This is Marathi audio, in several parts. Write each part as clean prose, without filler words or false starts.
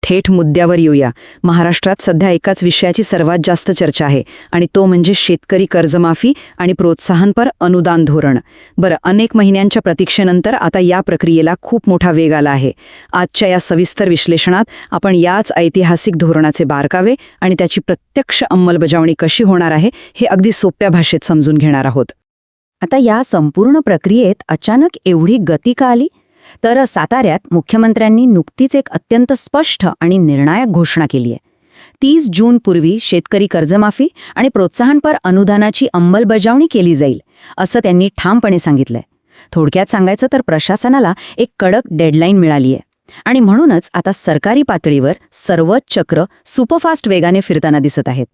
थेट मुद्द्यावर येऊया. महाराष्ट्रात सध्या एकाच विषयाची सर्वात जास्त चर्चा आहे आणि तो म्हणजे शेतकरी कर्जमाफी आणि प्रोत्साहनपर अनुदान धोरण. बरं, अनेक महिन्यांच्या प्रतीक्षेनंतर आता या प्रक्रियेला खूप मोठा वेग आला आहे. आजच्या या सविस्तर विश्लेषणात आपण याच ऐतिहासिक धोरणाचे बारकावे आणि त्याची प्रत्यक्ष अंमलबजावणी कशी होणार आहे हे अगदी सोप्या भाषेत समजून घेणार आहोत. आता या संपूर्ण प्रक्रियेत अचानक एवढी गती का आली? तर साताऱ्यात मुख्यमंत्र्यांनी नुकतीच एक अत्यंत स्पष्ट आणि निर्णायक घोषणा केली आहे. 30 जूनपूर्वी शेतकरी कर्जमाफी आणि प्रोत्साहनपर अनुदानाची अंमलबजावणी केली जाईल, असं त्यांनी ठामपणे सांगितलंय. थोडक्यात सांगायचं तर प्रशासनाला एक कडक डेडलाईन मिळाली आहे आणि म्हणूनच आता सरकारी पातळीवर सर्वच चक्र सुपरफास्ट वेगाने फिरताना दिसत आहेत.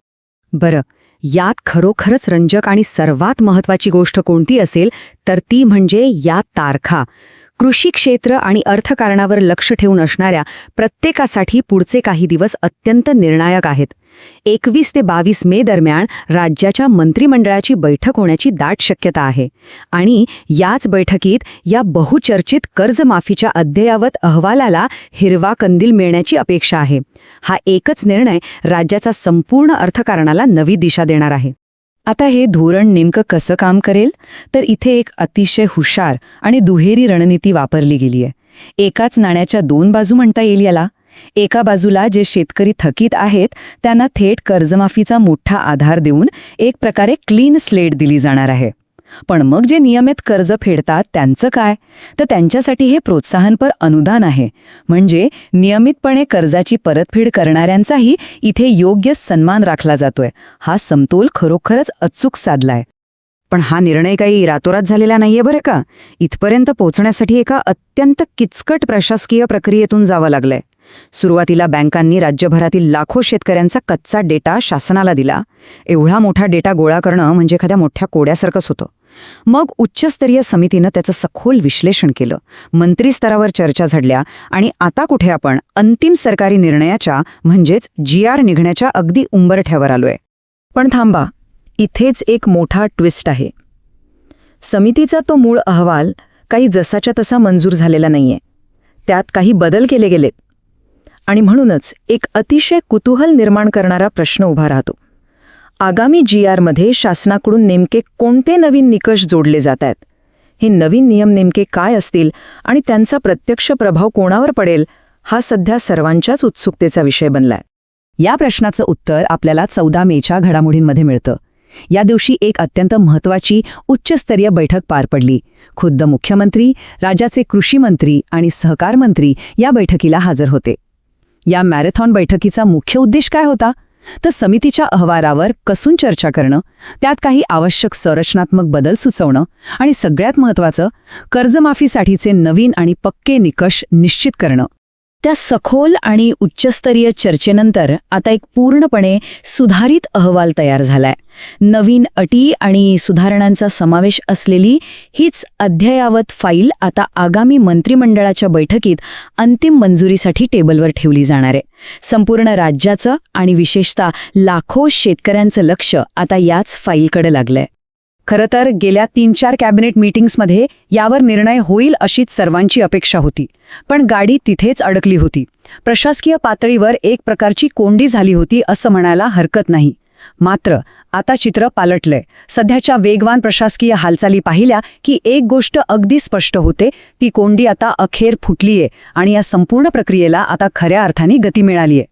बरं, यात खरोखरच रंजक आणि सर्वात महत्त्वाची गोष्ट कोणती असेल तर ती म्हणजे या तारखा. कृषी क्षेत्र आणि अर्थकारणावर लक्ष ठेवून असणाऱ्या प्रत्येकासाठी पुढचे काही दिवस अत्यंत निर्णायक आहेत. 21 ते 22 मे दरम्यान राज्याच्या मंत्रिमंडळाची बैठक होण्याची दाट शक्यता आहे आणि याच बैठकीत या बहुचर्चित कर्जमाफीच्या अद्ययावत अहवालाला हिरवा कंदील मिळण्याची अपेक्षा आहे. हा एकच निर्णय राज्याचा संपूर्ण अर्थकारणाला नवी दिशा देणार आहे. आता हे धोरण नेमकं कसं काम करेल तर इथे एक अतिशय हुशार आणि दुहेरी रणनीती वापरली गेली आहे. एकाच नाण्याच्या दोन बाजू म्हणता येईल याला. एका बाजूला जे शेतकरी थकीत आहेत त्यांना थेट कर्जमाफीचा मोठा आधार देऊन एक प्रकारे क्लीन स्लेट दिली जाणार आहे. पण मग जे नियमित कर्ज फेडतात त्यांचं काय? तर त्यांच्यासाठी हे प्रोत्साहनपर अनुदान आहे. म्हणजे नियमितपणे कर्जाची परतफेड करणाऱ्यांचाही इथे योग्य सन्मान राखला जातोय. हा समतोल खरोखरच अचूक साधलाय. पण हा निर्णय काही रातोरात झालेला नाहीये बरं का. इथपर्यंत पोहोचण्यासाठी एका अत्यंत किचकट प्रशासकीय प्रक्रियेतून जावं लागलंय. सुरुवातीला बँकांनी राज्यभरातील लाखो शेतकऱ्यांचा कच्चा डेटा शासनाला दिला. एवढा मोठा डेटा गोळा करणं म्हणजे एखाद्या मोठ्या कोड्यासारखंच होतं. मग उच्चस्तरीय समितीनं त्याचं सखोल विश्लेषण केलं, मंत्री स्तरावर चर्चा झडल्या आणि आता कुठे आपण अंतिम सरकारी निर्णयाच्या म्हणजेच GR निघण्याच्या अगदी उंबरठ्यावर आलोय. पण थांबा, इथेच एक मोठा ट्विस्ट आहे. समितीचा तो मूळ अहवाल काही जसाच्या तसा मंजूर झालेला नाहीये. त्यात काही बदल केले गेलेत आणि म्हणूनच एक अतिशय कुतूहल निर्माण करणारा प्रश्न उभा राहतो. आगामी GR मध्ये शासनाकडून नेमके कोणते नवीन निकष जोडले जात आहेत? हे नवीन नियम नेमके काय असतील आणि त्यांचा प्रत्यक्ष प्रभाव कोणावर पडेल हा सध्या सर्वांच्याच उत्सुकतेचा विषय बनलाय. या प्रश्नाचं उत्तर आपल्याला 14 मेच्या घडामोडींमध्ये मिळतं. या दिवशी एक अत्यंत महत्त्वाची उच्चस्तरीय बैठक पार पडली. खुद्द मुख्यमंत्री, राज्याचे कृषी मंत्री आणि सहकार मंत्री या बैठकीला हजर होते. या मॅरेथॉन बैठकीचा मुख्य उद्देश काय होता? तर समितीच्या अहवालावर कसून चर्चा करणं, त्यात काही आवश्यक संरचनात्मक बदल सुचवणं आणि सगळ्यात महत्त्वाचं कर्जमाफीसाठीचे नवीन आणि पक्के निकष निश्चित करणं. त्या सखोल आणि उच्चस्तरीय चर्चेनंतर आता एक पूर्णपणे सुधारित अहवाल तयार झालाय. नवीन अटी आणि सुधारणांचा समावेश असलेली हीच अद्ययावत फाईल आता आगामी मंत्रिमंडळाच्या बैठकीत अंतिम मंजुरीसाठी टेबलवर ठेवली जाणार आहे. संपूर्ण राज्याचं आणि विशेषतः लाखो शेतकऱ्यांचं लक्ष आता याच फाईलकडे लागलंय. खरं तर गेल्या 3-4 कॅबिनेट मीटिंग्समध्ये यावर निर्णय होईल अशीच सर्वांची अपेक्षा होती. पण गाडी तिथेच अडकली होती. प्रशासकीय पातळीवर एक प्रकारची कोंडी झाली होती असं म्हणायला हरकत नाही. मात्र आता चित्र पालटलंय. सध्याच्या वेगवान प्रशासकीय हालचाली पाहिल्या की एक गोष्ट अगदी स्पष्ट होते, ती कोंडी आता अखेर फुटलीये आणि या संपूर्ण प्रक्रियेला आता खऱ्या अर्थाने गती मिळालीये.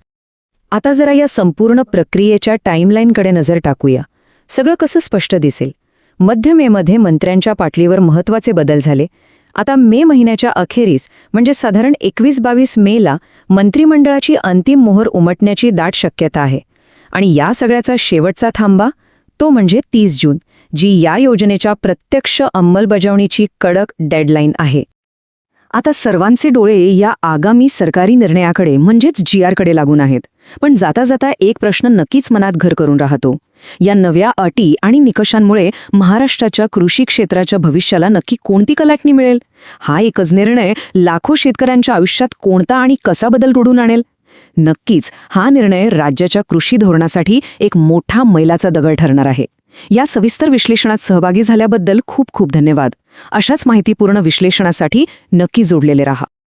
आता जरा या संपूर्ण प्रक्रियेच्या टाईमलाईनकडे नजर टाकूया. सगळं कसं स्पष्ट दिसेल. मध्य मेमध्ये मंत्र्यांच्या पाटलीवर महत्त्वाचे बदल झाले. आता मे महिन्याच्या अखेरीस म्हणजे साधारण 21-22 मेला मंत्रिमंडळाची अंतिम मोहर उमटण्याची दाट शक्यता आहे. आणि या सगळ्याचा शेवटचा थांबा तो म्हणजे 30 जून, जी या योजनेच्या प्रत्यक्ष अंमलबजावणीची कडक डेडलाईन आहे. आता सर्वांचे डोळे या आगामी सरकारी निर्णयाकडे म्हणजेच GRकडे लागून आहेत. पण जाता जाता एक प्रश्न नक्कीच मनात घर करून राहतो. या नव्या अटी आणि निकषांमुळे महाराष्ट्राच्या कृषी क्षेत्राच्या भविष्याला नक्की कोणती कलाटणी मिळेल? हा एकच निर्णय लाखो शेतकऱ्यांच्या आयुष्यात कोणता आणि कसा बदल घडवून आणेल? नक्कीच हा निर्णय राज्याच्या कृषी धोरणासाठी एक मोठा मैलाचा दगड ठरणार आहे. या सविस्तर विश्लेषणात सहभागी झाल्याबद्दल खूप खूप धन्यवाद. अशाच माहितीपूर्ण विश्लेषणासाठी नक्की जोडलेले राहा.